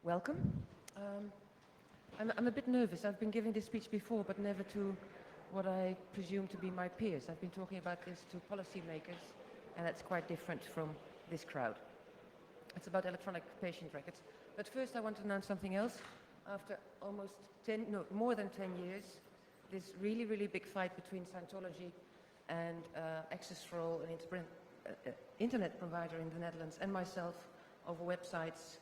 Welcome. I'm a bit nervous. I've been giving this speech before, but never to what I presume to be my peers. I've been talking about this to policymakers, and that's quite different from this crowd. It's about electronic patient records. But first I want to announce something else. After more than 10 years, this really, really big fight between Scientology and Access for All, an internet provider in the Netherlands, and myself over websites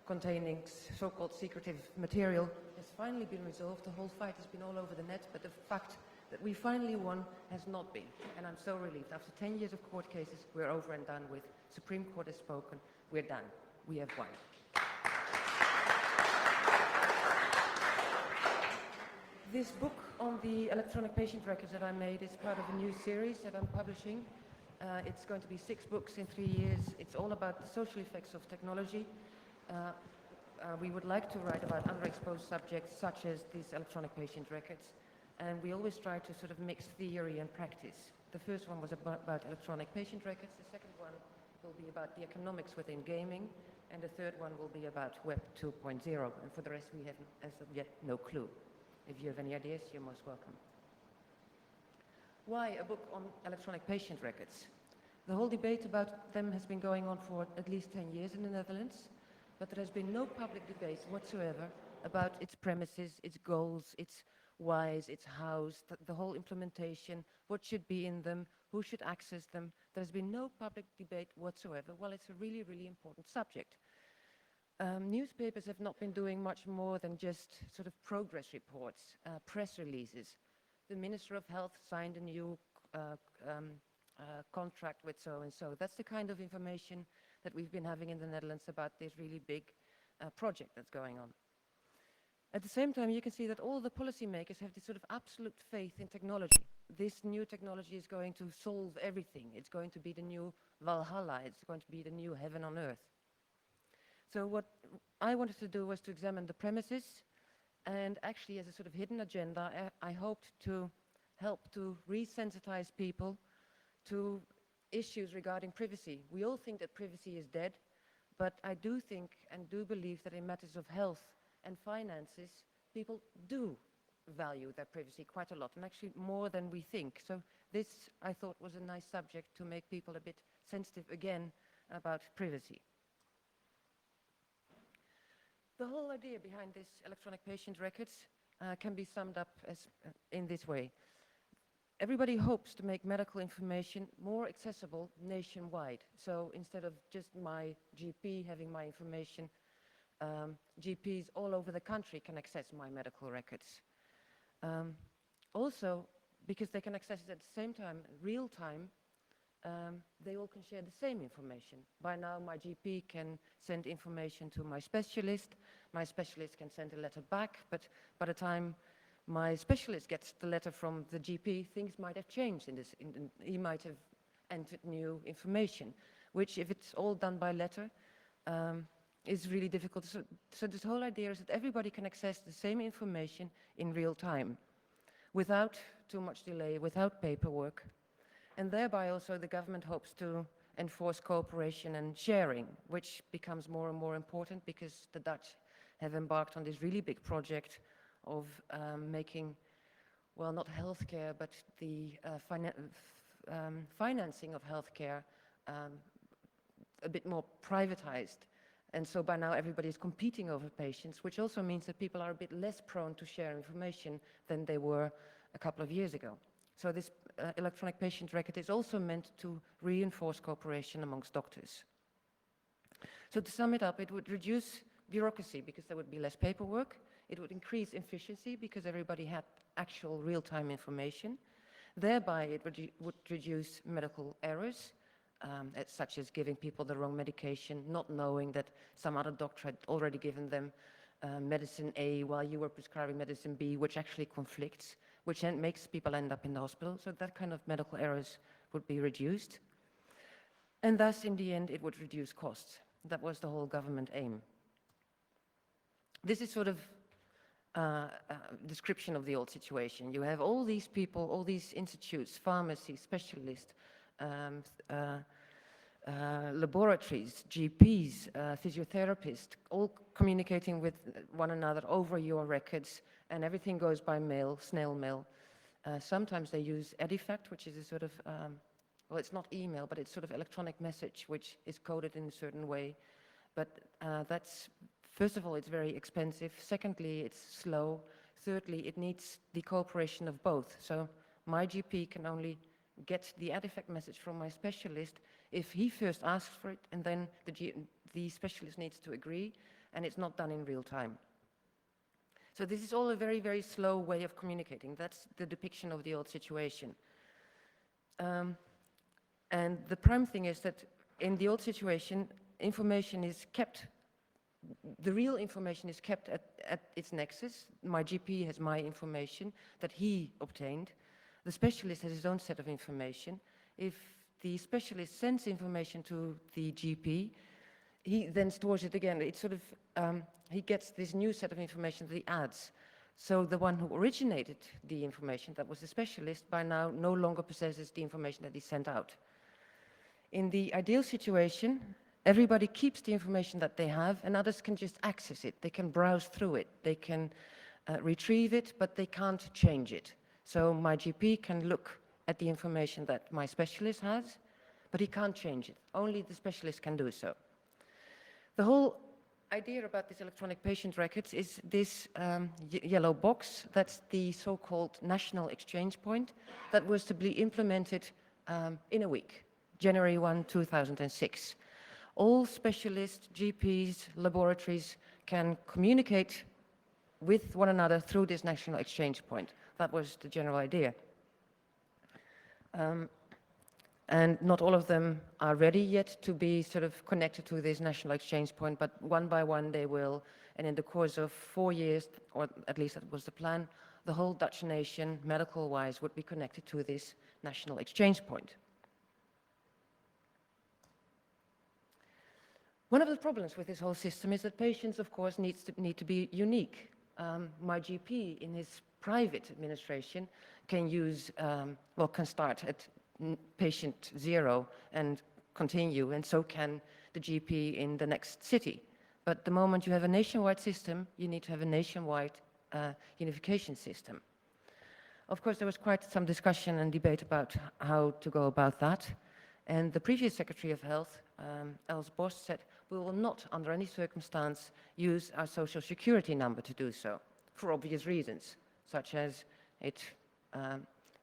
containing so-called secretive material has finally been resolved. The whole fight has been all over the net, but the fact that we finally won has not been. And I'm so relieved. After 10 years of court cases, we're over and done with. Supreme Court has spoken. We're done. We have won. This book on the electronic patient records that I made is part of a new series that I'm publishing. It's going to be 6 books in 3 years. It's all about the social effects of technology. We would like to write about underexposed subjects such as these electronic patient records, and we always try to sort of mix theory and practice. The first one was about electronic patient records, the second one will be about the economics within gaming, and the third one will be about Web 2.0, and for the rest we have as of yet no clue. If you have any ideas, you're most welcome. Why a book on electronic patient records? The whole debate about them has been going on for at least 10 years in the Netherlands, but there has been no public debate whatsoever about its premises, its goals, its whys, its hows, the whole implementation, what should be in them, who should access them. There's been no public debate whatsoever. Well, it's a really, really important subject. Newspapers have not been doing much more than just sort of progress reports, press releases. The Minister of Health signed a new contract with so-and-so. That's the kind of information that we've been having in the Netherlands about this really big project that's going on. At the same time, you can see that all the policymakers have this sort of absolute faith in technology. This new technology is going to solve everything. It's going to be the new Valhalla. It's going to be the new heaven on earth. So what I wanted to do was to examine the premises, and actually as a sort of hidden agenda, I hoped to help to resensitize people to issues regarding privacy. We all think that privacy is dead, but I do think and do believe that in matters of health and finances, people do value their privacy quite a lot, and actually more than we think. So this, I thought, was a nice subject to make people a bit sensitive again about privacy. The whole idea behind this electronic patient records can be summed up as in this way. Everybody hopes to make medical information more accessible nationwide. So instead of just my GP having my information, GPs all over the country can access my medical records. Also, because they can access it at the same time, real time, they all can share the same information. By now, my GP can send information to my specialist can send a letter back, but by the time my specialist gets the letter from the GP, things might have changed in this. He might have entered new information, which, if it's all done by letter, is really difficult. So this whole idea is that everybody can access the same information in real time, without too much delay, without paperwork. And thereby also the government hopes to enforce cooperation and sharing, which becomes more and more important because the Dutch have embarked on this really big project of making, well, not healthcare, but the financing of healthcare a bit more privatized. And so by now everybody is competing over patients, which also means that people are a bit less prone to share information than they were a couple of years ago. So this electronic patient record is also meant to reinforce cooperation amongst doctors. So to sum it up, it would reduce bureaucracy because there would be less paperwork. It would increase efficiency because everybody had actual real-time information. Thereby, it would reduce medical errors, such as giving people the wrong medication, not knowing that some other doctor had already given them medicine A while you were prescribing medicine B, which actually conflicts, which then makes people end up in the hospital. So that kind of medical errors would be reduced. And thus, in the end, it would reduce costs. That was the whole government aim. This is sort of description of the old situation. You have all these people, all these institutes, pharmacies, specialists, laboratories, GPs, physiotherapists, all communicating with one another over your records, and everything goes by mail, snail mail. Sometimes they use Edifact, which is a sort of, well, it's not email, but it's sort of electronic message, which is coded in a certain way. But that's, first of all, it's very expensive. Secondly, it's slow. Thirdly, it needs the cooperation of both. So my GP can only get the Edifact message from my specialist if he first asks for it, and then the specialist needs to agree, and it's not done in real time. So this is all a very, very slow way of communicating. That's the depiction of the old situation. And the prime thing is that in the old situation, information is kept, the real information is kept at its nexus. My GP has my information that he obtained. The specialist has his own set of information. If the specialist sends information to the GP, he then stores it again. It's sort of, he gets this new set of information that he adds. So the one who originated the information, that was the specialist, by now no longer possesses the information that he sent out. In the ideal situation, everybody keeps the information that they have, and others can just access it. They can browse through it. They can retrieve it, but they can't change it. So my GP can look at the information that my specialist has, but he can't change it. Only the specialist can do so. The whole idea about this electronic patient records is this yellow box. That's the so-called national exchange point that was to be implemented in a week, January 1, 2006. All specialists, GPs, laboratories can communicate with one another through this national exchange point. That was the general idea. And not all of them are ready yet to be sort of connected to this national exchange point, but one by one they will. And in the course of 4 years, or at least that was the plan, the whole Dutch nation, medical-wise, would be connected to this national exchange point. One of the problems with this whole system is that patients, of course, need to be unique. My GP in his private administration can use, well, can start at patient 0 and continue, and so can the GP in the next city. But the moment you have a nationwide system, you need to have a nationwide unification system. Of course, there was quite some discussion and debate about how to go about that. And the previous Secretary of Health, Els Bos, said, we will not, under any circumstance, use our social security number to do so, for obvious reasons, such as it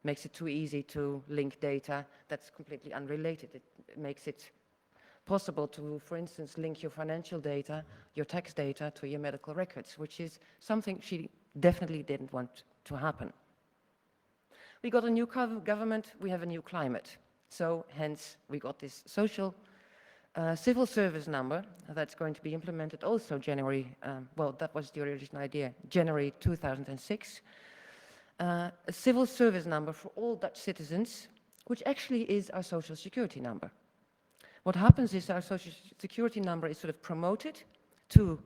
makes it too easy to link data that's completely unrelated. It makes it possible to, for instance, link your financial data, your tax data, to your medical records, which is something she definitely didn't want to happen. We got a new government, we have a new climate. So hence, we got this social civil service number that's going to be implemented also January, well, that was the original idea, January 2006. A civil service number for all Dutch citizens, which actually is our social security number. What happens is our social security number is sort of promoted to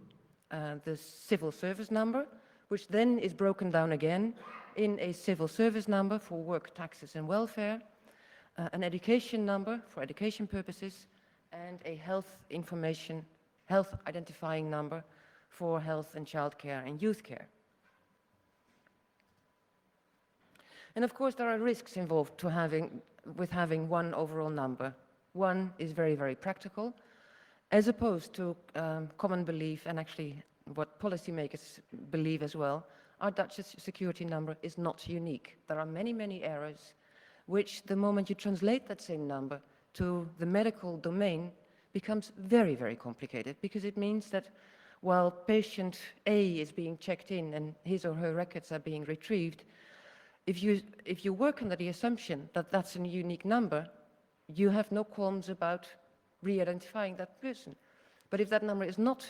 the civil service number, which then is broken down again in a civil service number for work, taxes and welfare, an education number for education purposes, and a health identifying number for health and childcare and youth care. And of course, there are risks involved with having one overall number. One is very, very practical, as opposed to common belief, and actually what policymakers believe as well. Our Dutch security number is not unique. There are many, many errors, which the moment you translate that same number to the medical domain becomes very, very complicated, because it means that while patient A is being checked in and his or her records are being retrieved, if you work under the assumption that that's a unique number, you have no qualms about re-identifying that person. But if that number is not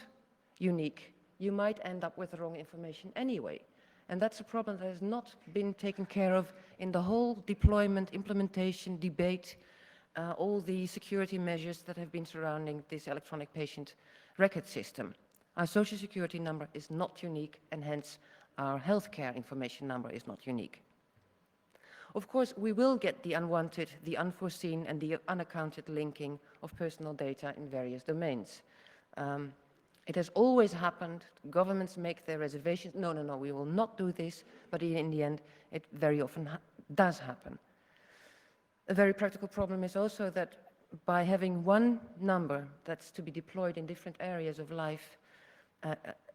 unique, you might end up with the wrong information anyway. And that's a problem that has not been taken care of in the whole deployment, implementation, debate, all the security measures that have been surrounding this electronic patient record system. Our social security number is not unique, and hence our healthcare information number is not unique. Of course, we will get the unwanted, the unforeseen, and the unaccounted linking of personal data in various domains. It has always happened. Governments make their reservations. No, no, no, we will not do this. But in the end, it very often does happen. A very practical problem is also that by having one number that's to be deployed in different areas of life,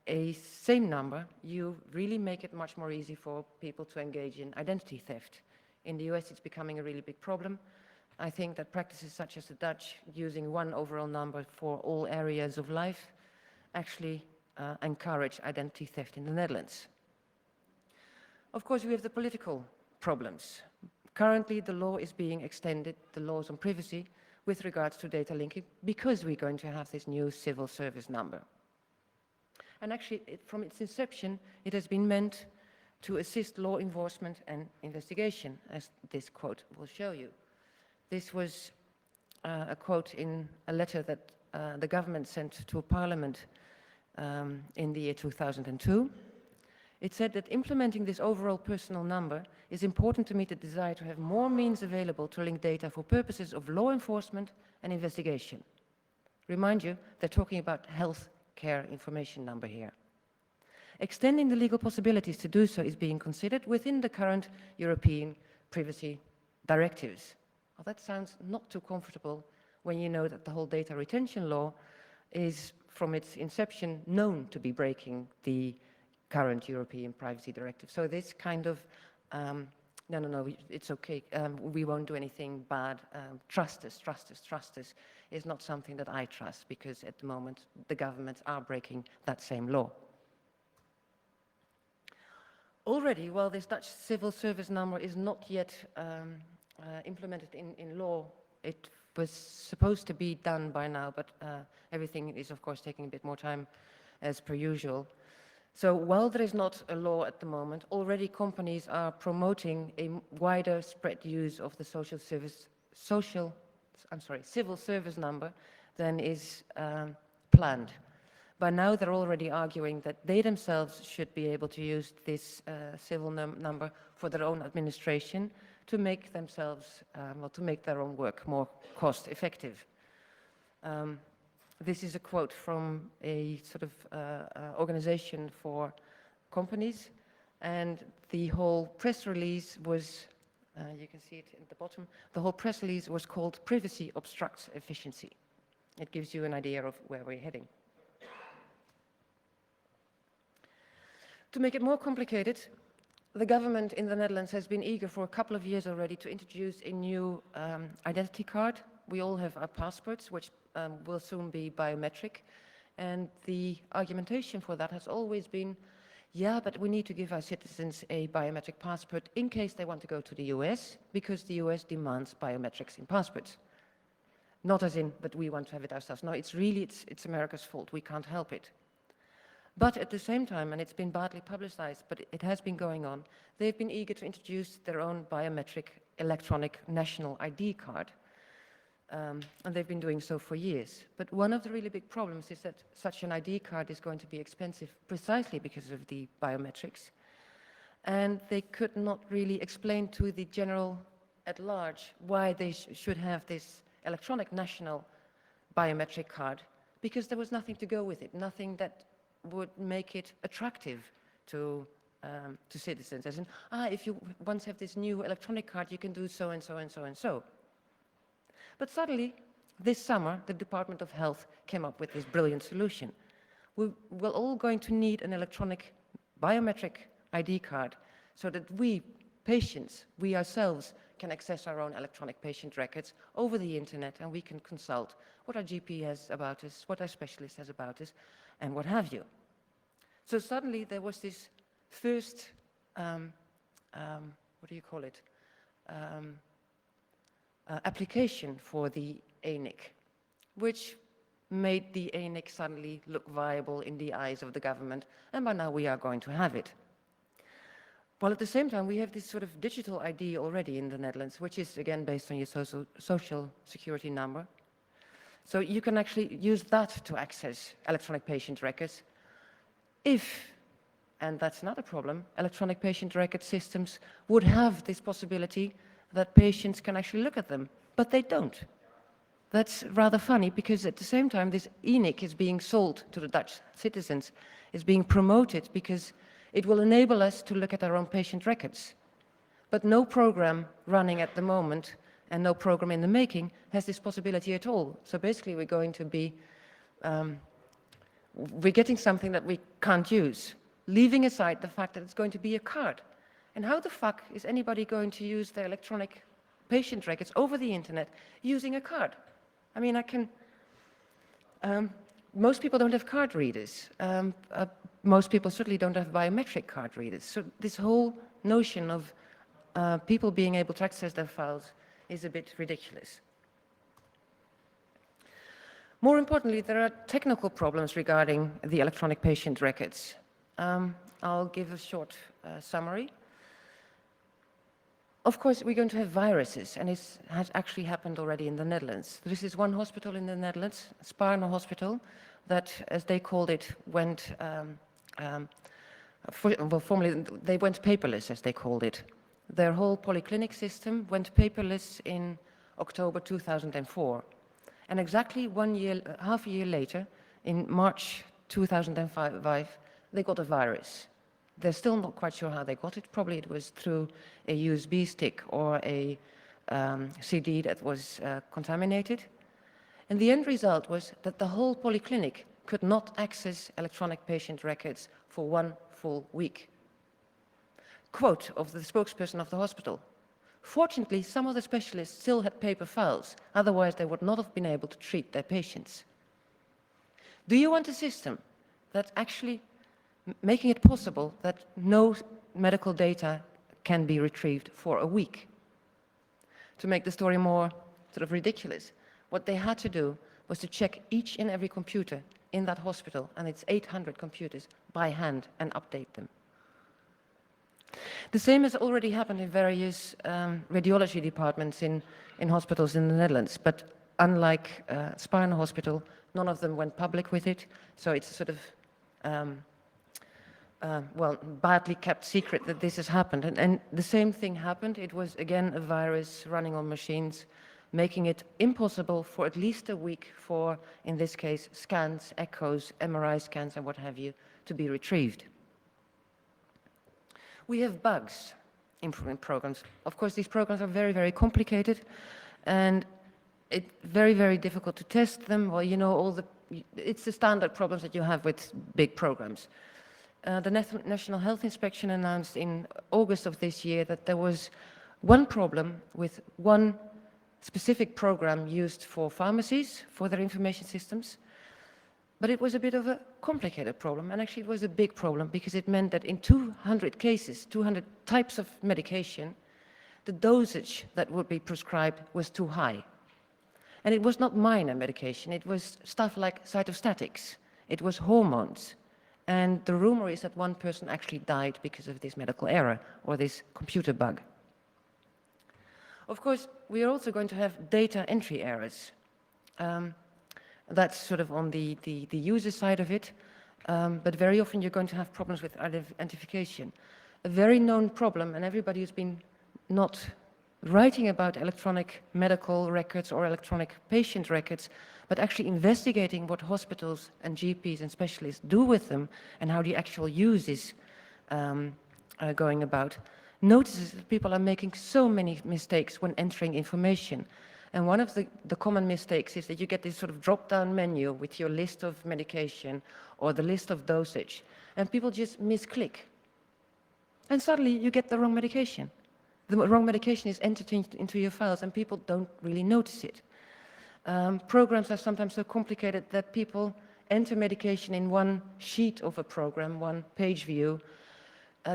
a same number, you really make it much more easy for people to engage in identity theft. In the US, it's becoming a really big problem. I think that practices such as the Dutch, using one overall number for all areas of life, actually encourage identity theft in the Netherlands. Of course, we have the political problems. Currently, the law is being extended, the laws on privacy, with regards to data linking, because we're going to have this new civil service number. And actually, from its inception, it has been meant to assist law enforcement and investigation, as this quote will show you. This was a quote in a letter that the government sent to Parliament in the year 2002. It said that implementing this overall personal number is important to meet the desire to have more means available to link data for purposes of law enforcement and investigation. Remind you, they're talking about health care information number here. Extending the legal possibilities to do so is being considered within the current European privacy directives. Well, that sounds not too comfortable when you know that the whole data retention law is, from its inception, known to be breaking the current European privacy directive. So this kind of, no, no, no, it's okay, we won't do anything bad, trust us, trust us, trust us, is not something that I trust, because at the moment the governments are breaking that same law. Already, while this Dutch civil service number is not yet implemented in law, it was supposed to be done by now, but everything is of course taking a bit more time as per usual. So while there is not a law at the moment, already companies are promoting a wider spread use of the civil service number than is planned. By now, they're already arguing that they themselves should be able to use this civil number for their own administration to make themselves, to make their own work more cost effective. This is a quote from a sort of organization for companies, and the whole press release was, you can see it at the bottom, the whole press release was called "Privacy Obstructs Efficiency." It gives you an idea of where we're heading. To make it more complicated, the government in the Netherlands has been eager for a couple of years already to introduce a new identity card. We all have our passports, which will soon be biometric. And the argumentation for that has always been, yeah, but we need to give our citizens a biometric passport in case they want to go to the US, because the US demands biometrics in passports. Not as in, but we want to have it ourselves. No, it's really, it's America's fault. We can't help it. But at the same time, and it's been badly publicized, but it has been going on, they've been eager to introduce their own biometric electronic national ID card. And they've been doing so for years. But one of the really big problems is that such an ID card is going to be expensive precisely because of the biometrics. And they could not really explain to the general at large why they should have this electronic national biometric card, because there was nothing to go with it, nothing that would make it attractive to citizens. As in, if you once have this new electronic card, you can do so and so and so and so. But suddenly, this summer, the Department of Health came up with this brilliant solution. We're all going to need an electronic biometric ID card so that we, patients, we ourselves, can access our own electronic patient records over the internet, and we can consult what our GP has about us, what our specialist has about us, and what have you. So suddenly there was this first, what do you call it, application for the ANIC, which made the ANIC suddenly look viable in the eyes of the government, and by now we are going to have it. While at the same time we have this sort of digital ID already in the Netherlands, which is again based on your social security number. So you can actually use that to access electronic patient records if and that's another problem, electronic patient record systems would have this possibility that patients can actually look at them, but they don't. That's rather funny, because at the same time this ENIC is being sold to the Dutch citizens, is being promoted because it will enable us to look at our own patient records. But no program running at the moment and no program in the making has this possibility at all. So basically we're going to be, we're getting something that we can't use, leaving aside the fact that it's going to be a card. And how the fuck is anybody going to use their electronic patient records over the internet using a card? I mean, most people don't have card readers. Most people certainly don't have biometric card readers. So this whole notion of people being able to access their files is a bit ridiculous. More importantly, there are technical problems regarding the electronic patient records. I'll give a short summary. Of course, we're going to have viruses, and this has actually happened already in the Netherlands. This is one hospital in the Netherlands, Sparno Hospital, that, as they called it, went, formerly they went paperless, as they called it. Their whole polyclinic system went paperless in October 2004. And exactly half a year later, in March 2005, they got a virus. They're still not quite sure how they got it. Probably it was through a USB stick or a CD that was contaminated. And the end result was that the whole polyclinic could not access electronic patient records for 1 full week. Quote of the spokesperson of the hospital: "Fortunately, some of the specialists still had paper files, otherwise they would not have been able to treat their patients." Do you want a system that actually making it possible that no medical data can be retrieved for a week? To make the story more sort of ridiculous, what they had to do was to check each and every computer in that hospital, and it's 800 computers, by hand and update them. The same has already happened in various radiology departments in hospitals in the Netherlands, but unlike Sparno Hospital, none of them went public with it, so it's sort of well, badly kept secret that this has happened. And the same thing happened. It was, again, a virus running on machines, making it impossible for at least a week for, in this case, scans, echoes, MRI scans, and what have you, to be retrieved. We have bugs in programs. Of course, these programs are very, very complicated, and it's very, very difficult to test them. Well, you know, it's the standard problems that you have with big programs. The National Health Inspection announced in August of this year that there was one problem with one specific program used for pharmacies, for their information systems, but it was a bit of a complicated problem, and actually it was a big problem because it meant that in 200 cases, 200 types of medication, the dosage that would be prescribed was too high. And it was not minor medication, it was stuff like cytostatics, it was hormones. And the rumor is that one person actually died because of this medical error or this computer bug. Of course, we are also going to have data entry errors. That's sort of on the user side of it, but very often you're going to have problems with identification. A very known problem, and everybody who's been not writing about electronic medical records or electronic patient records, but actually investigating what hospitals and GPs and specialists do with them and how the actual use is going about, notices that people are making so many mistakes when entering information. And one of the common mistakes is that you get this sort of drop-down menu with your list of medication or the list of dosage, and people just misclick. And suddenly you get the wrong medication. The wrong medication is entered into your files, and people don't really notice it. Programs are sometimes so complicated that people enter medication in one sheet of a program, one page view.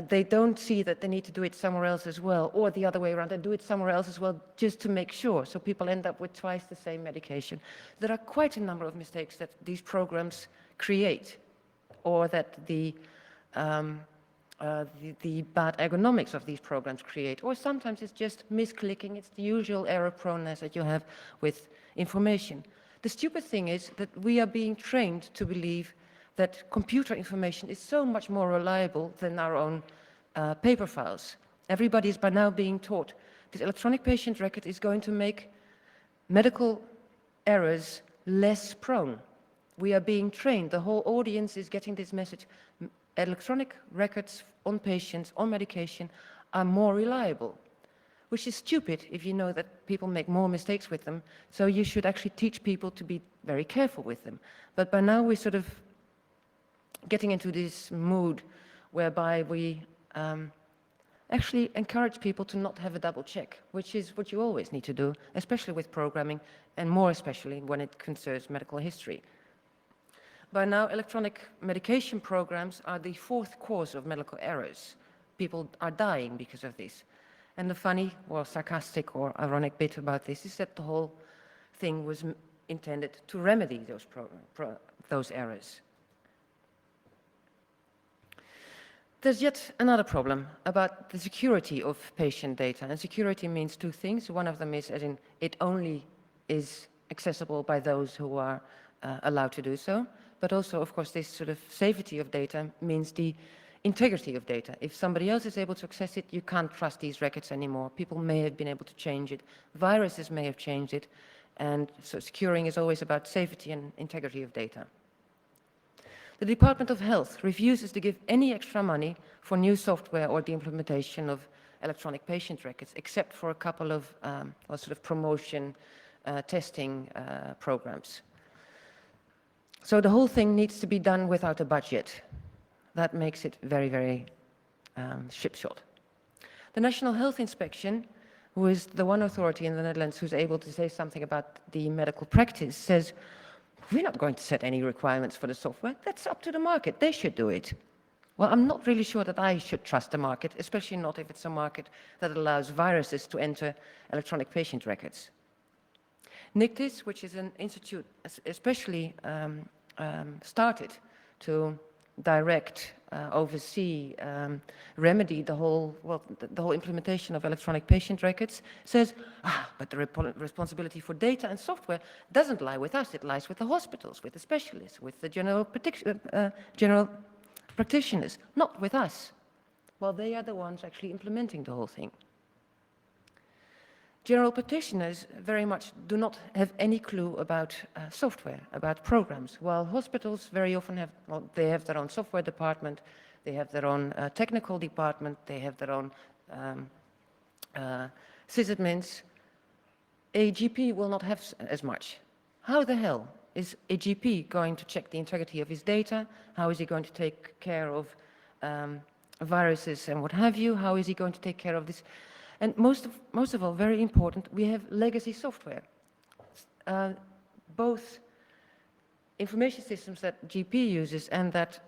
They don't see that they need to do it somewhere else as well, or the other way around, they do it somewhere else as well just to make sure. So people end up with twice the same medication. There are quite a number of mistakes that these programs create, or that the bad ergonomics of these programs create, or sometimes it's just misclicking. It's the usual error proneness that you have with information. The stupid thing is that we are being trained to believe that computer information is so much more reliable than our own paper files. Everybody is by now being taught this electronic patient record is going to make medical errors less prone. We are being trained, the whole audience is getting this message. Electronic records on patients, on medication, are more reliable, which is stupid if you know that people make more mistakes with them, so you should actually teach people to be very careful with them. But by now we're sort of getting into this mood whereby we actually encourage people to not have a double check, which is what you always need to do, especially with programming, and more especially when it concerns medical history. By now, electronic medication programs are the fourth cause of medical errors. People are dying because of this. And the funny, or sarcastic, or ironic bit about this is that the whole thing was intended to remedy those errors. There's yet another problem about the security of patient data, and security means two things. One of them is, as in, it only is accessible by those who are allowed to do so, but also, of course, this sort of safety of data means the integrity of data. If somebody else is able to access it, you can't trust these records anymore. People may have been able to change it, viruses may have changed it, and so securing is always about safety and integrity of data. The Department of Health refuses to give any extra money for new software or the implementation of electronic patient records, except for a couple of sort of promotion testing programs. So the whole thing needs to be done without a budget. That makes it very, very shipshot. The National Health Inspection, who is the one authority in the Netherlands who's able to say something about the medical practice, says, we're not going to set any requirements for the software. That's up to the market. They should do it. Well, I'm not really sure that I should trust the market, especially not if it's a market that allows viruses to enter electronic patient records. NICTIS, which is an institute especially started to direct, oversee, remedy the whole implementation of electronic patient records, says, but the responsibility for data and software doesn't lie with us, it lies with the hospitals, with the specialists, with the general practitioners, not with us. Well, they are the ones actually implementing the whole thing. General practitioners very much do not have any clue about software, about programs, while hospitals very often have, well, they have their own software department, they have their own technical department, they have their own sysadmins. A GP will not have as much. How the hell is a GP going to check the integrity of his data? How is he going to take care of viruses and what have you? How is he going to take care of this? And most of all, very important, we have legacy software. Both information systems that GP uses and that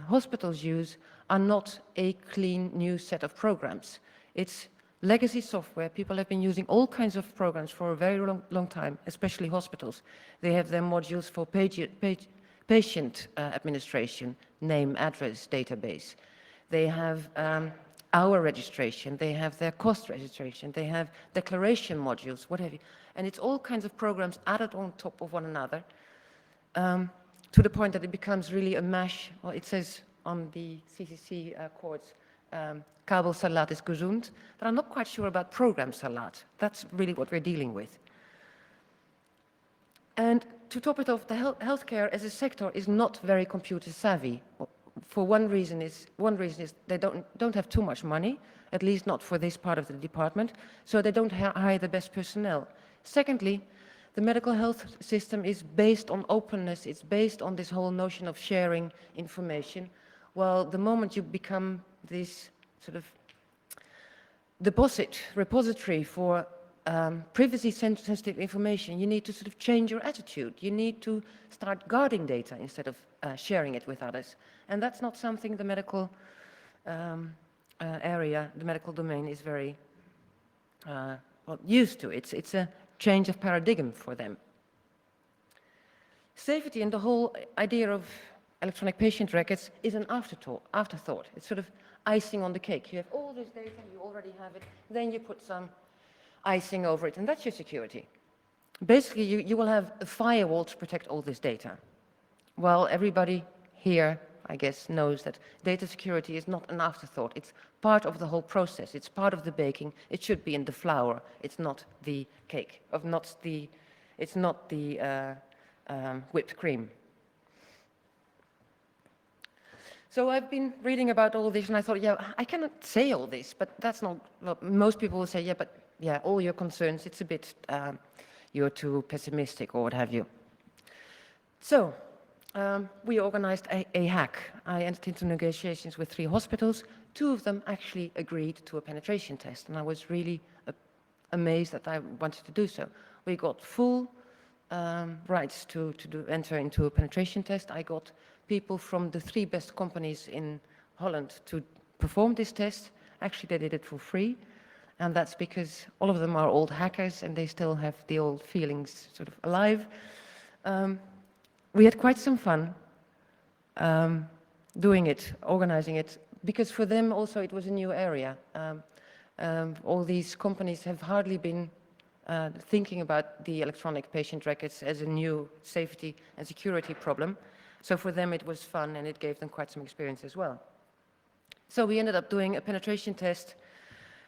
hospitals use are not a clean new set of programs. It's legacy software. People have been using all kinds of programs for a very long time, especially hospitals. They have their modules for patient administration, name, address, database. They have hour registration, they have their cost registration, they have declaration modules, what have you. And it's all kinds of programs added on top of one another to the point that it becomes really a mash. Well, it says on the CCC courts, Kabelsalat is gesund, but I'm not quite sure about program salat. That's really what we're dealing with. And to top it off, the healthcare as a sector is not very computer savvy. For one reason is they don't have too much money, at least not for this part of the department, so they don't hire the best personnel. Secondly, the medical health system is based on openness, it's based on this whole notion of sharing information, while the moment you become this sort of repository for privacy-sensitive information, you need to sort of change your attitude. You need to start guarding data instead of sharing it with others. And that's not something the medical area, the medical domain is very used to. It's a change of paradigm for them. Safety and the whole idea of electronic patient records is an afterthought. It's sort of icing on the cake. You have all this data, you already have it, then you put some icing over it, and that's your security. Basically, you will have a firewall to protect all this data, while everybody here, I guess, knows that data security is not an afterthought. It's part of the whole process. It's part of the baking. It should be in the flour. It's not the cake. It's not the whipped cream. So I've been reading about all this, and I thought, yeah, I cannot say all this, but that's not, well, most people will say, yeah, but yeah, all your concerns, it's a bit, you're too pessimistic or what have you. So we organized a hack. I entered into negotiations with 3 hospitals. 2 of them actually agreed to a penetration test, and I was really amazed that I wanted to do so. We got full rights to enter into a penetration test. I got people from the 3 best companies in Holland to perform this test. Actually, they did it for free, and that's because all of them are old hackers and they still have the old feelings sort of alive. We had quite some fun doing it, organizing it, because for them also it was a new area. All these companies have hardly been thinking about the electronic patient records as a new safety and security problem. So for them it was fun, and it gave them quite some experience as well. So we ended up doing a penetration test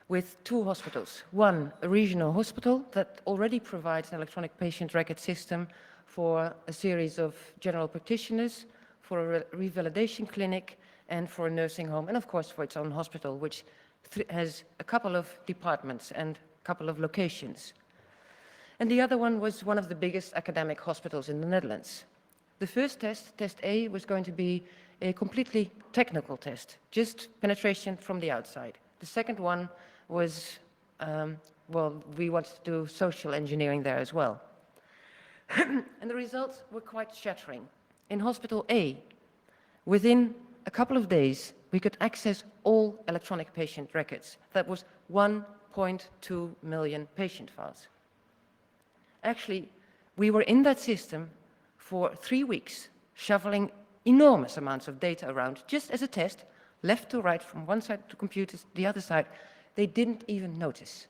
with 2 hospitals. One, a regional hospital that already provides an electronic patient record system for a series of general practitioners, for a revalidation clinic, and for a nursing home, and of course for its own hospital, which has a couple of departments and a couple of locations. And the other one was one of the biggest academic hospitals in the Netherlands. The first test, test A, was going to be a completely technical test, just penetration from the outside. The second one was, well, we wanted to do social engineering there as well. And the results were quite shattering. In Hospital A, within a couple of days, we could access all electronic patient records. That was 1.2 million patient files. Actually, we were in that system for 3 weeks, shoveling enormous amounts of data around, just as a test, left to right, from one side to computers, the other side. They didn't even notice.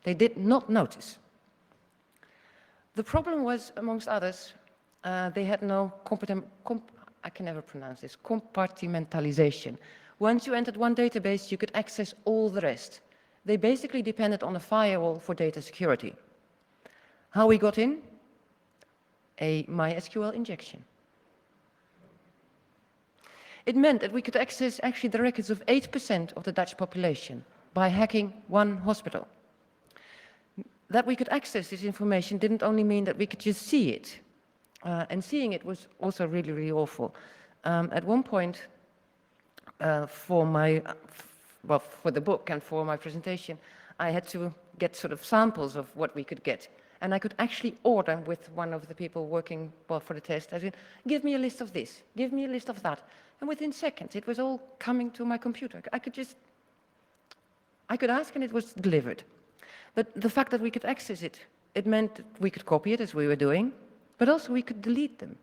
They did not notice. The problem was, amongst others, they had no I can never pronounce this, compartmentalization. Once you entered one database, you could access all the rest. They basically depended on a firewall for data security. How we got in? A MySQL injection. It meant that we could access actually the records of 8% of the Dutch population by hacking one hospital. That we could access this information didn't only mean that we could just see it, and seeing it was also really, really awful. At one point, for the book and for my presentation, I had to get sort of samples of what we could get. And I could actually order with one of the people working for the test, as in, give me a list of this, give me a list of that. And within seconds, it was all coming to my computer. I could ask and it was delivered. But the fact that we could access it, it meant that we could copy it as we were doing, but also we could delete them.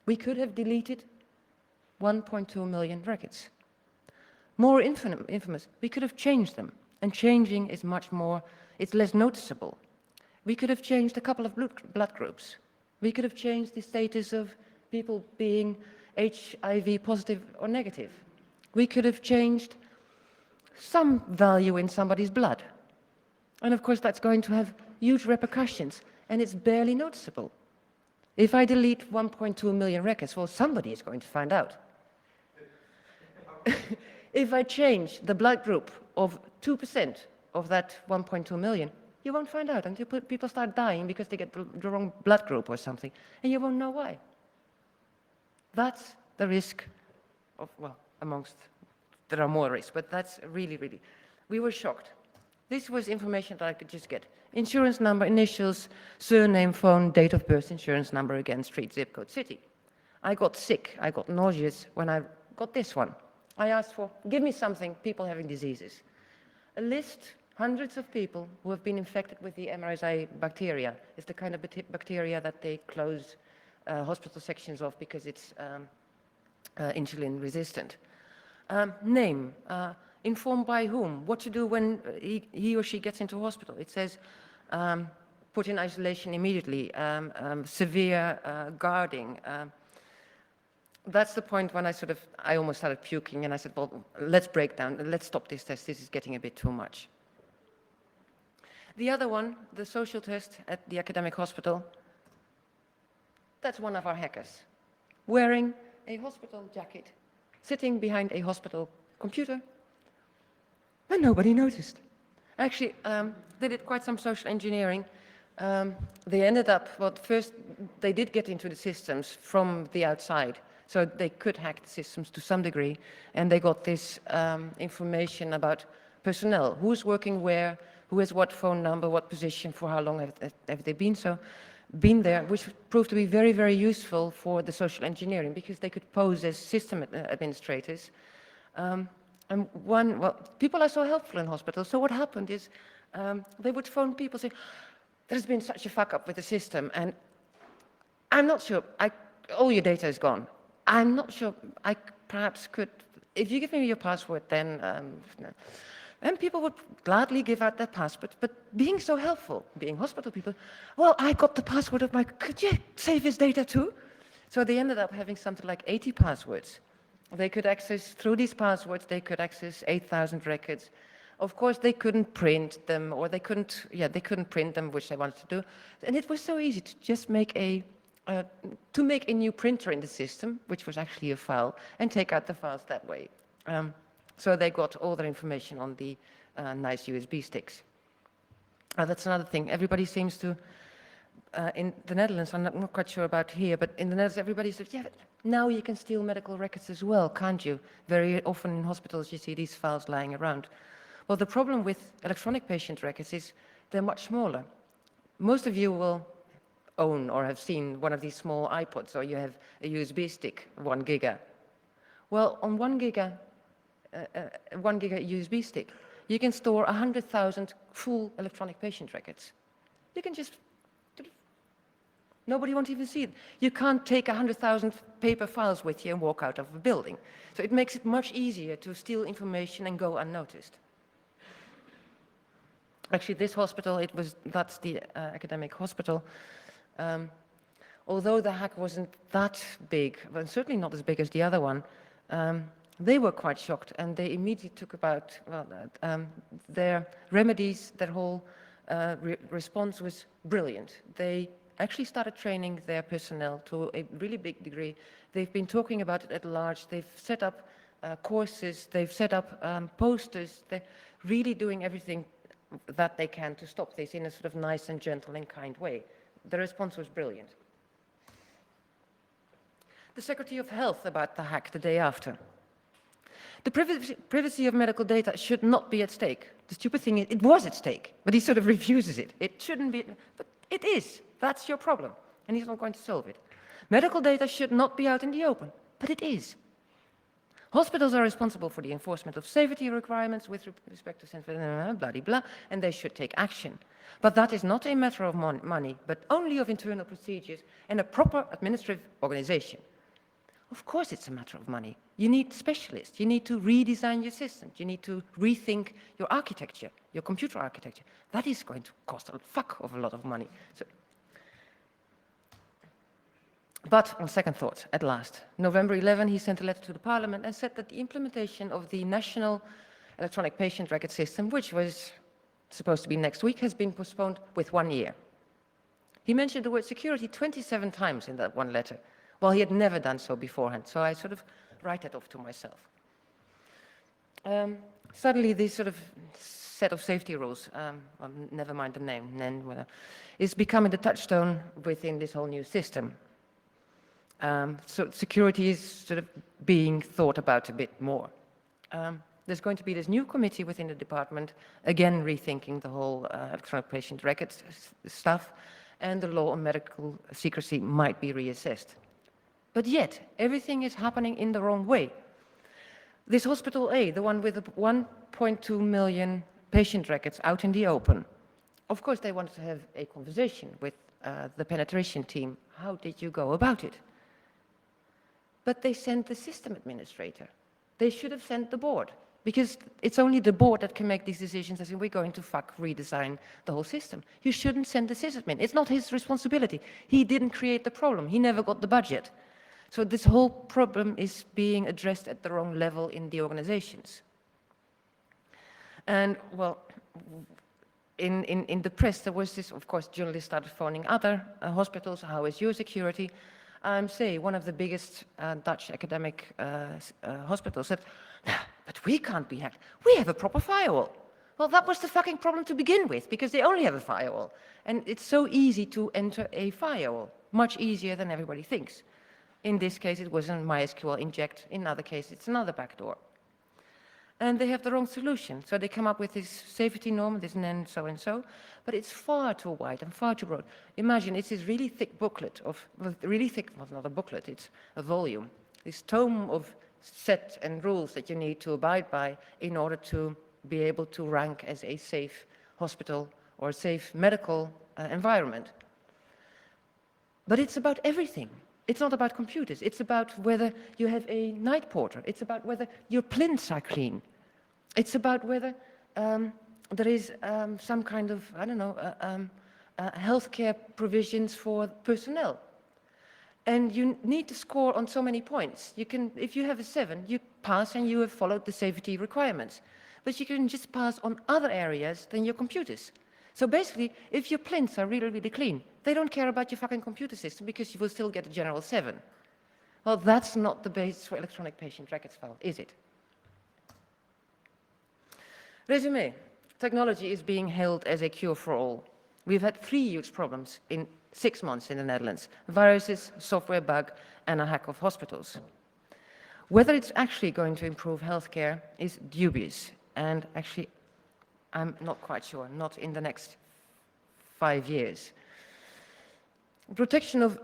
We could have deleted 1.2 million records. More infamous, we could have changed them. And changing is much more, it's less noticeable. We could have changed a couple of blood groups. We could have changed the status of people being HIV positive or negative. We could have changed some value in somebody's blood. And of course, that's going to have huge repercussions, and it's barely noticeable. If I delete 1.2 million records, well, somebody is going to find out. If I change the blood group of 2% of that 1.2 million, you won't find out until people start dying because they get the wrong blood group or something, and you won't know why. That's the risk of, well, there are more risks, but that's really, really, we were shocked. This was information that I could just get. Insurance number, initials, surname, phone, date of birth, insurance number, again, street, zip code, city. I got sick, I got nauseous when I got this one. I asked for, give me something, people having diseases. A list, hundreds of people who have been infected with the MRSA bacteria. It's the kind of bacteria that they close hospital sections of because it's insulin resistant. Name, informed by whom, what to do when he or she gets into hospital. It says put in isolation immediately, severe guarding, that's the point when I almost started puking, and I said, well, let's break down, let's stop this test, this is getting a bit too much. The other one, the social test at the academic hospital, that's one of our hackers, wearing a hospital jacket, sitting behind a hospital computer, and nobody noticed. Actually, they did quite some social engineering. They ended up, well, first they did get into the systems from the outside, so they could hack the systems to some degree, and they got this information about personnel, who's working where, who has what phone number, what position, for how long have they been there, which proved to be very, very useful for the social engineering, because they could pose as system administrators. And well, people are so helpful in hospitals, so what happened is they would phone people saying, there's been such a fuck up with the system, and I'm not sure, all your data is gone. I'm not sure, I perhaps could, if you give me your password, then, and people would gladly give out their password, but being so helpful, being hospital people, well, I got the password of could you save his data too? So they ended up having something like 80 passwords. They could access, through these passwords, they could access 8,000 records. Of course, they couldn't print them, or they couldn't print them, which they wanted to do. And it was so easy to just make a new printer in the system, which was actually a file, and take out the files that way. So they got all their information on the nice USB sticks. That's another thing. Everybody seems to, in the Netherlands, I'm not quite sure about here, but in the Netherlands, everybody says, yeah, but now you can steal medical records as well, can't you? Very often in hospitals, you see these files lying around. Well, the problem with electronic patient records is they're much smaller. Most of you will own or have seen one of these small iPods, or you have a USB stick, 1 giga. Well, on 1 giga USB stick, you can store 100,000 full electronic patient records. You can just, nobody won't even see it. You can't take 100,000 paper files with you and walk out of a building. So it makes it much easier to steal information and go unnoticed. Actually, this hospital, that's the academic hospital. Although the hack wasn't that big, well, certainly not as big as the other one, they were quite shocked, and they immediately took about, well, their remedies, their whole response was brilliant. They actually started training their personnel to a really big degree. They've been talking about it at large. They've set up courses. They've set up posters. They're really doing everything that they can to stop this in a sort of nice and gentle and kind way. The response was brilliant. The Secretary of Health about the hack the day after. The privacy of medical data should not be at stake. The stupid thing is, it was at stake, but he sort of refuses it. It shouldn't be, but it is. That's your problem, and he's not going to solve it. Medical data should not be out in the open, but it is. Hospitals are responsible for the enforcement of safety requirements with respect to blah, blah, blah, and they should take action. But that is not a matter of money, but only of internal procedures and a proper administrative organization. Of course it's a matter of money. You need specialists. You need to redesign your systems. You need to rethink your architecture, your computer architecture. That is going to cost a fuck of a lot of money. But on second thought, at last, November 11, he sent a letter to the Parliament and said that the implementation of the National Electronic Patient Record System, which was supposed to be next week, has been postponed with 1 year. He mentioned the word security 27 times in that one letter. Well, he had never done so beforehand, so I sort of write that off to myself. Suddenly, this sort of set of safety rules, well, never mind the name, is becoming the touchstone within this whole new system. So security is sort of being thought about a bit more. There's going to be this new committee within the department, again rethinking the whole electronic patient records stuff, and the law on medical secrecy might be reassessed. But yet, everything is happening in the wrong way. This Hospital A, the one with the 1.2 million patient records out in the open, of course they wanted to have a conversation with the penetration team. How did you go about it? But they sent the system administrator. They should have sent the board, because it's only the board that can make these decisions as in we're going to redesign the whole system. You shouldn't send the sysadmin. It's not his responsibility. He didn't create the problem. He never got the budget. So this whole problem is being addressed at the wrong level in the organizations. And well, in the press, there was this, of course, journalists started phoning other hospitals, how is your security? Say, one of the biggest Dutch academic hospitals said, but we can't be hacked. We have a proper firewall. Well, that was the fucking problem to begin with, because they only have a firewall. And it's so easy to enter a firewall, much easier than everybody thinks. In this case, it was a MySQL inject. In other cases, it's another backdoor. And they have the wrong solution. So they come up with this safety norm, this NEN so-and-so, but it's far too wide and far too broad. Imagine it's this really thick booklet of, really thick, well, not a booklet, it's a volume, this tome of set and rules that you need to abide by in order to be able to rank as a safe hospital or a safe medical environment. But it's about everything. It's not about computers. It's about whether you have a night porter. It's about whether your plinths are clean. It's about whether there is some kind of, I don't know, healthcare provisions for personnel. And you need to score on so many points. You can, if you have a 7, you pass and you have followed the safety requirements. But you can just pass on other areas than your computers. So basically, if your plinths are really, really clean, they don't care about your fucking computer system because you will still get a general 7. Well, that's not the basis for electronic patient records file, is it? Resume. Technology is being hailed as a cure for all. We've had 3 huge problems in 6 months in the Netherlands: viruses, software bug, and a hack of hospitals. Whether it's actually going to improve healthcare is dubious, and actually I'm not quite sure, not in the next 5 years. Protection of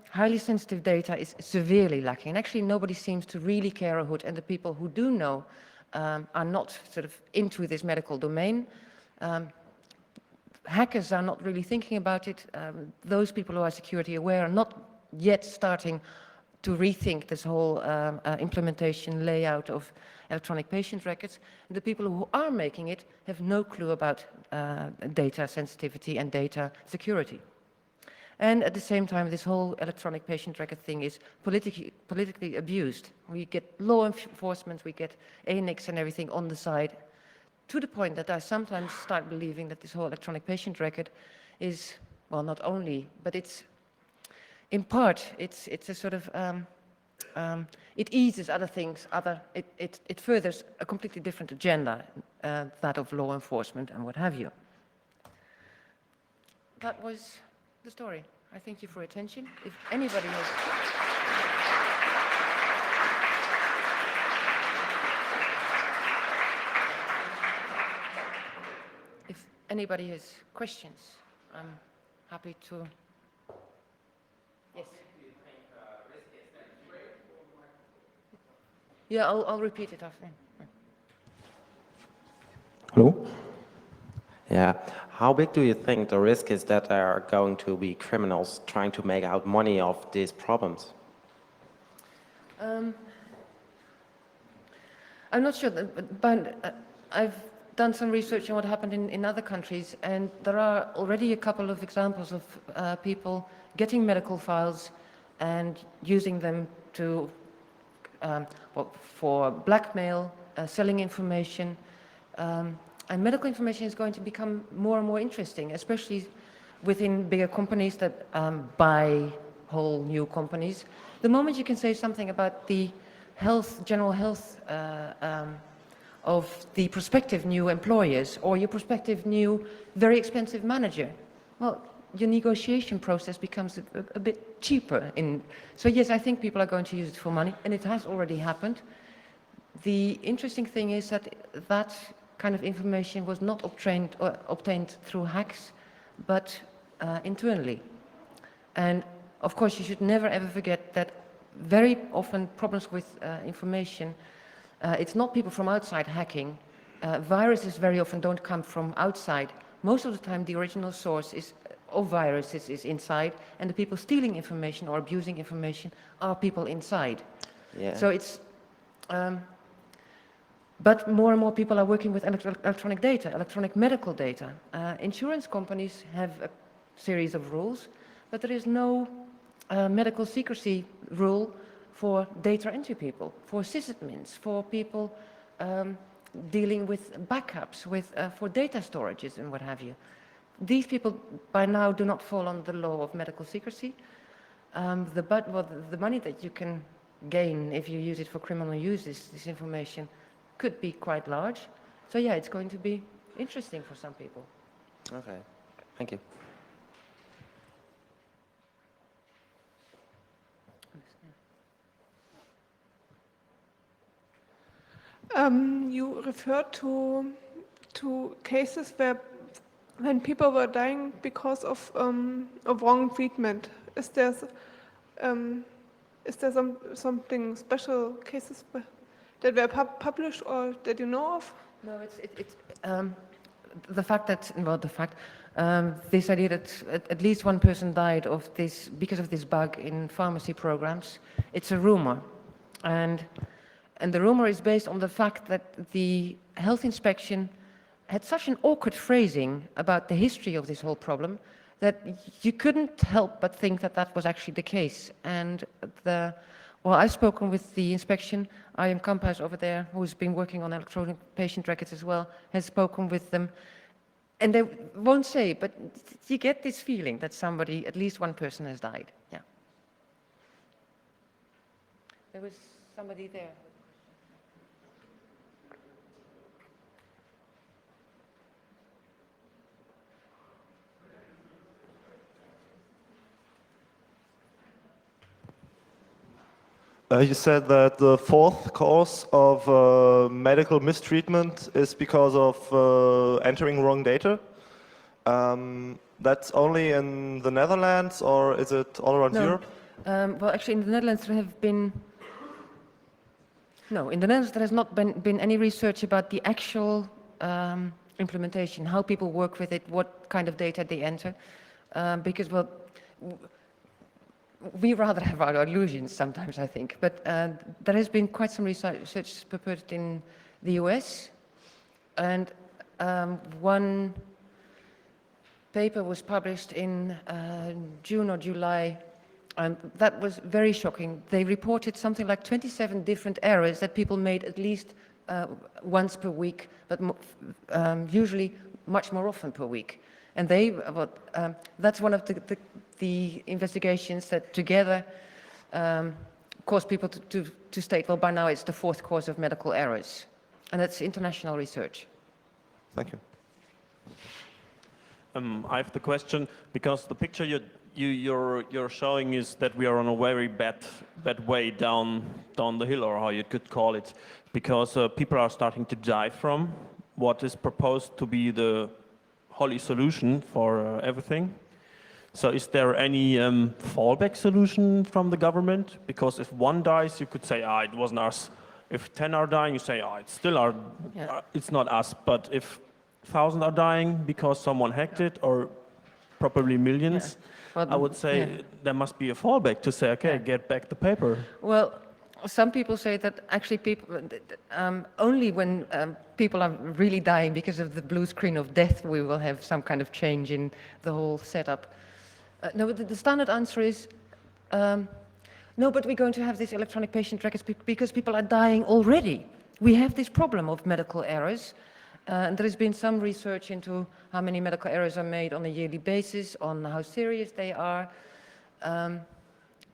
highly sensitive data is severely lacking. Actually, nobody seems to really care a hoot, and the people who do know are not sort of into this medical domain. Hackers are not really thinking about it. Those people who are security aware are not yet starting to rethink this whole implementation layout of electronic patient records. The people who are making it have no clue about data sensitivity and data security. And at the same time, this whole electronic patient record thing is politically abused. We get law enforcement, we get ANICs and everything on the side, to the point that I sometimes start believing that this whole electronic patient record is, well, not only, but it's, in part, it's a sort of, it eases other things, it furthers a completely different agenda, that of law enforcement and what have you. That was the story. I thank you for your attention. If anybody has... If anybody has questions, I'm happy to... Yes? Yeah, I'll repeat it after. Hello? Yeah. How big do you think the risk is that there are going to be criminals trying to make out money of these problems? I'm not sure, but I've done some research on what happened in other countries, and there are already a couple of examples of people getting medical files and using them to, well, for blackmail, selling information. And medical information is going to become more and more interesting, especially within bigger companies that buy whole new companies. The moment you can say something about the health, general health of the prospective new employers or your prospective new very expensive manager, well, your negotiation process becomes a bit cheaper. So yes, I think people are going to use it for money, and it has already happened. The interesting thing is that that kind of information was not obtained through hacks, but internally. And of course, you should never ever forget that very often problems with information, it's not people from outside hacking. Viruses very often don't come from outside. Most of the time, the original source of viruses is inside, and the people stealing information or abusing information are people inside. Yeah. So it's... But more and more people are working with electronic data, electronic medical data. Insurance companies have a series of rules, but there is no medical secrecy rule for data entry people, for sysadmins, for people dealing with backups, for data storages and what have you. These people by now do not fall under the law of medical secrecy. The money that you can gain if you use it for criminal uses, this information, could be quite large. So yeah, it's going to be interesting for some people. Okay, thank you. You referred to cases where when people were dying because of wrong treatment. Is there something special cases that were published or that you know of? No, it's the fact that, well, this idea that at least one person died of this because of this bug in pharmacy programs. It's a rumor, and the rumor is based on the fact that the health inspection had such an awkward phrasing about the history of this whole problem that you couldn't help but think that that was actually the case. And I've spoken with the inspection. Ian Kampas over there, who's been working on electronic patient records as well, has spoken with them. And they won't say, but you get this feeling that somebody, at least one person, has died. Yeah. There was somebody there. You said that the fourth cause of medical mistreatment is because of entering wrong data. That's only in the Netherlands, or is it all around Europe? Well, actually, in the Netherlands there have been... No, in the Netherlands there has not been any research about the actual implementation, how people work with it, what kind of data they enter, because, well, we rather have our illusions sometimes, I think. But there has been quite some research purported in the US, and one paper was published in June or July, and that was very shocking. They reported something like 27 different errors that people made at least once per week, but usually much more often per week. And that's one of the investigations that together caused people to state, well, by now it's the fourth cause of medical errors. And that's international research. Thank you. I have the question, because the picture you're showing is that we are on a very bad way down the hill, or how you could call it, because people are starting to die from what is proposed to be the holy solution for everything. So is there any fallback solution from the government? Because if one dies, you could say, it wasn't us. If 10 are dying, you say, it's still our, it's not us. But if 1,000 are dying because someone hacked it, or probably millions, I would say there must be a fallback to say, okay, get back the paper. Well, some people say that actually people, only when people are really dying because of the blue screen of death, we will have some kind of change in the whole setup. No, but the standard answer is, no, but we're going to have these electronic patient records because people are dying already. We have this problem of medical errors. And there has been some research into how many medical errors are made on a yearly basis, on how serious they are.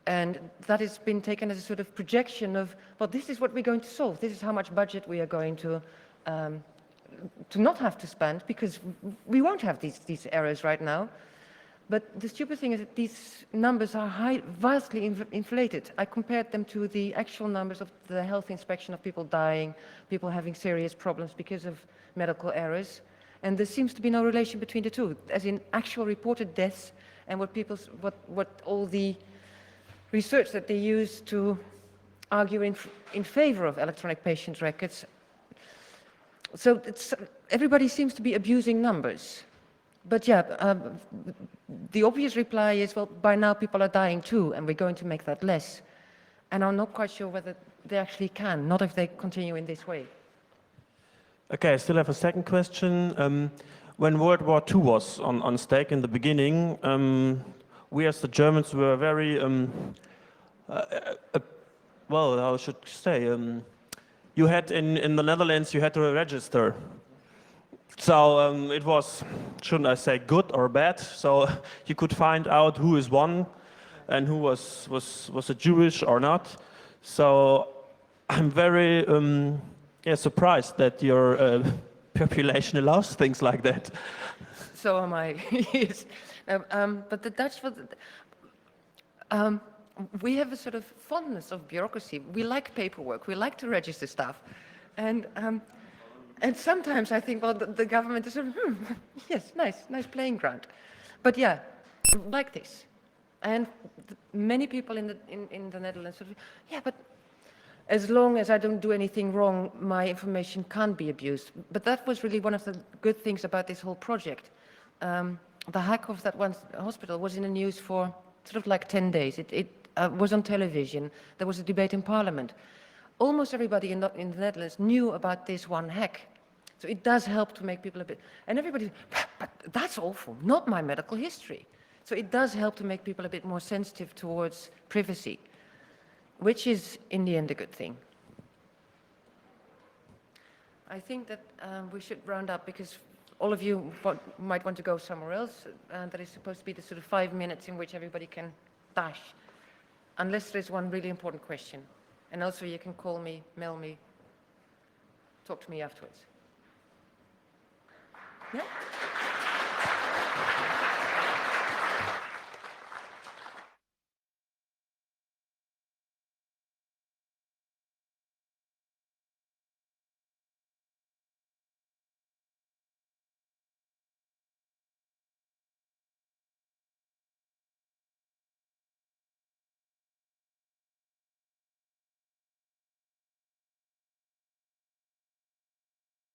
And that has been taken as a sort of projection of, well, this is what we're going to solve. This is how much budget we are going to not have to spend, because we won't have these errors right now. But the stupid thing is that these numbers are vastly inflated. I compared them to the actual numbers of the health inspection of people dying, people having serious problems because of medical errors. And there seems to be no relation between the two, as in actual reported deaths and what all the research that they use to argue in favor of electronic patient records. So everybody seems to be abusing numbers. But yeah, the obvious reply is, well, by now people are dying too, and we're going to make that less. And I'm not quite sure whether they actually can, not if they continue in this way. Okay, I still have a second question. When World War II was on stake in the beginning, we as the Germans were very Well, how should I say? You had in the Netherlands, you had to register. So it was, shouldn't I say, good or bad? So you could find out who is one and who was a Jewish or not. So I'm very surprised that your population allows things like that. So am I. Yes. But the Dutch, we have a sort of fondness of bureaucracy. We like paperwork. We like to register stuff, and sometimes I think, well, the government is sort of, yes, nice playing ground, but yeah, like this, and many people in the Netherlands sort of, yeah, but as long as I don't do anything wrong, my information can't be abused. But that was really one of the good things about this whole project. The hack of that one hospital was in the news for sort of like 10 days. It was on television. There was a debate in Parliament. Almost everybody in the Netherlands knew about this one hack. So it does help to make people a bit, and everybody, but that's awful, not my medical history. So it does help to make people a bit more sensitive towards privacy, which is in the end a good thing. I think that we should round up because all of you might want to go somewhere else. That is supposed to be the sort of 5 minutes in which everybody can dash, unless there's one really important question. And also you can call me, mail me, talk to me afterwards. Yeah?